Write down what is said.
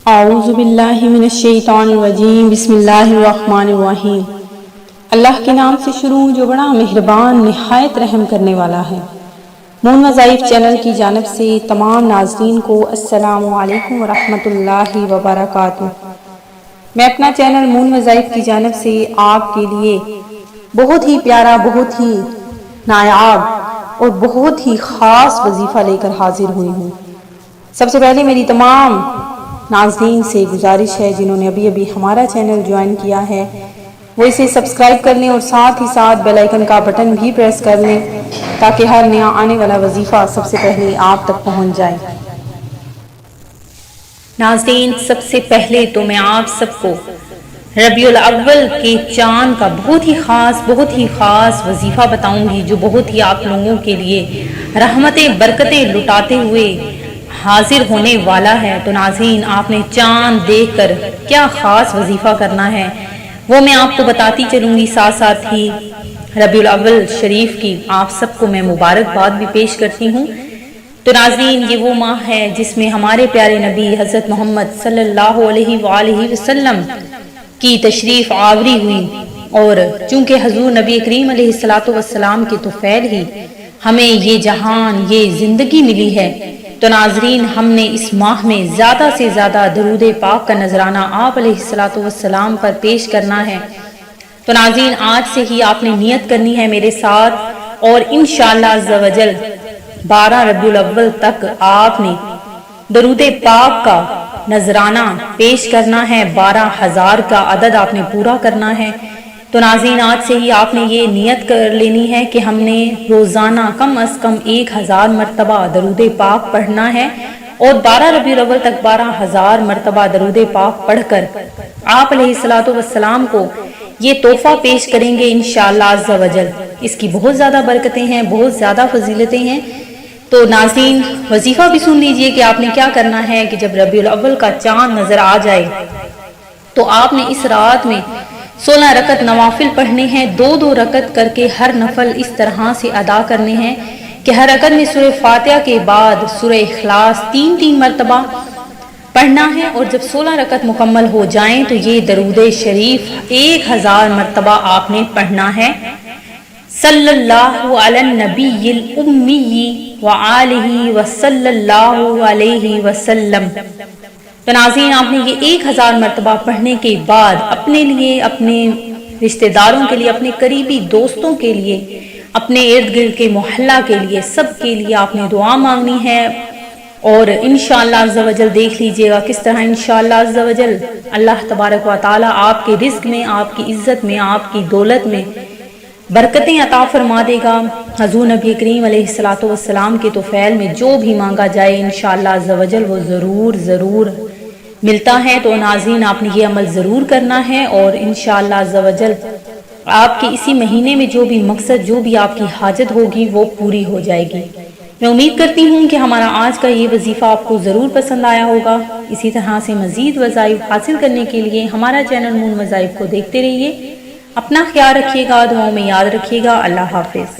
اعوذ باللہ من الشیطان الرجیم بسم اللہ الرحمن الرحیم۔ اللہ کے نام سے شروع جو بڑا مہربان نہایت رحم کرنے والا ہے۔ مون وظائف چینل کی جانب سے تمام ناظرین کو السلام علیکم ورحمۃ اللہ وبرکاتہ۔ میں اپنا چینل مون وظائف کی جانب سے آپ کے لیے بہت ہی پیارا، بہت ہی نایاب اور بہت ہی خاص وظیفہ لے کر حاضر ہوئی ہوں۔ سب سے پہلے میری تمام ناظرین سے گزارش ہے جنہوں نے ابھی ہمارا چینل جوائن کیا ہے وہ اسے سبسکرائب کر لیں اور ساتھ ہی ساتھ بیل آئیکن کا بٹن بھی پریس کر لیں تاکہ ہر نیا آنے والا وظیفہ سب سے پہلے آپ تک پہنچ جائے۔ ناظرین، سب سے پہلے تو میں آپ سب کو ربیع الاول کے چاند کا بہت ہی خاص وظیفہ بتاؤں گی جو بہت ہی آپ لوگوں کے لیے رحمتیں برکتیں لٹاتے ہوئے حاضر ہونے والا ہے۔ تو ناظرین، آپ نے چاند دیکھ کر کیا خاص وظیفہ کرنا ہے وہ میں آپ کو بتاتی چلوں گی، ساتھ ساتھ ہی ربیع الاول شریف کی آپ سب کو میں مبارکباد بھی پیش کرتی ہوں۔ تو ناظرین، یہ وہ ماہ ہے جس میں ہمارے پیارے نبی حضرت محمد صلی اللہ علیہ وآلہ وسلم کی تشریف آوری ہوئی، اور چونکہ حضور نبی کریم علیہ الصلوۃ والسلام کے طفیل ہی ہمیں یہ جہان، یہ زندگی ملی ہے۔ تو ناظرین، ہم نے اس ماہ میں زیادہ سے زیادہ درود پاک کا نذرانہ آپ علیہ الصلوۃ والسلام پر پیش کرنا ہے۔ تو ناظرین، آج سے ہی آپ نے نیت کرنی ہے میرے ساتھ، اور انشاءاللہ عز و جل 12 ربیع الاول تک آپ نے درود پاک کا نذرانہ پیش کرنا ہے، 12,000 کا عدد آپ نے پورا کرنا ہے۔ تو ناظرین، آج سے ہی آپ نے یہ نیت کر لینی ہے کہ ہم نے روزانہ کم از کم 1000 مرتبہ درود پاک پڑھنا ہے، اور 12 ربیع الاول تک 12,000 مرتبہ درود پاک پڑھ کر آپ علیہ الصلوۃ والسلام کو یہ تحفہ پیش کریں گے انشاءاللہ عز و جل۔ اس کی بہت زیادہ برکتیں ہیں، بہت زیادہ فضیلتیں ہیں۔ تو ناظرین، وظیفہ بھی سن لیجئے کہ آپ نے کیا کرنا ہے کہ جب ربیع الاول کا چاند نظر آ جائے تو آپ نے اس رات میں 16 رکعت نوافل پڑھنے ہیں، 2 رکعت کر کے ہر نفل اس طرح سے ادا کرنے ہیں کہ ہر رکعت میں سورہ فاتحہ کے بعد سورہ اخلاص 3 مرتبہ پڑھنا ہے، اور جب 16 رکعت مکمل ہو جائیں تو یہ درود شریف 1000 مرتبہ آپ نے پڑھنا ہے۔ صلی اللہ علی النبی الامی وآلہ وصلی اللہ علیہ وسلم۔ تو ناظرین، آپ نے یہ 1000 مرتبہ پڑھنے کے بعد اپنے لیے، اپنے رشتہ داروں کے لیے، اپنے قریبی دوستوں کے لیے، اپنے ارد گرد کے محلہ کے لیے، سب کے لیے آپ نے دعا مانگنی ہے، اور انشاءاللہ عز و جل دیکھ لیجئے گا کس طرح انشاءاللہ عز و جل اللہ تبارک و تعالی آپ کے رزق میں، آپ کی عزت میں، آپ کی دولت میں برکتیں عطا فرما دے گا۔ حضور نبی کریم علیہ الصلوۃ والسلام کے طفیل میں جو بھی مانگا جائے انشاءاللہ عز و جل وہ ضرور ملتا ہے۔ تو ناظرین، آپ نے یہ عمل ضرور کرنا ہے، اور انشاءاللہ عز و جل آپ کے اسی مہینے میں جو بھی مقصد، جو بھی آپ کی حاجت ہوگی وہ پوری ہو جائے گی۔ میں امید کرتی ہوں کہ ہمارا آج کا یہ وظیفہ آپ کو ضرور پسند آیا ہوگا۔ اسی طرح سے مزید وظائف حاصل کرنے کے لیے ہمارا چینل مون وظائف کو دیکھتے رہیے۔ اپنا خیال رکھیے گا، دعاؤں میں یاد رکھیے گا۔ اللہ حافظ۔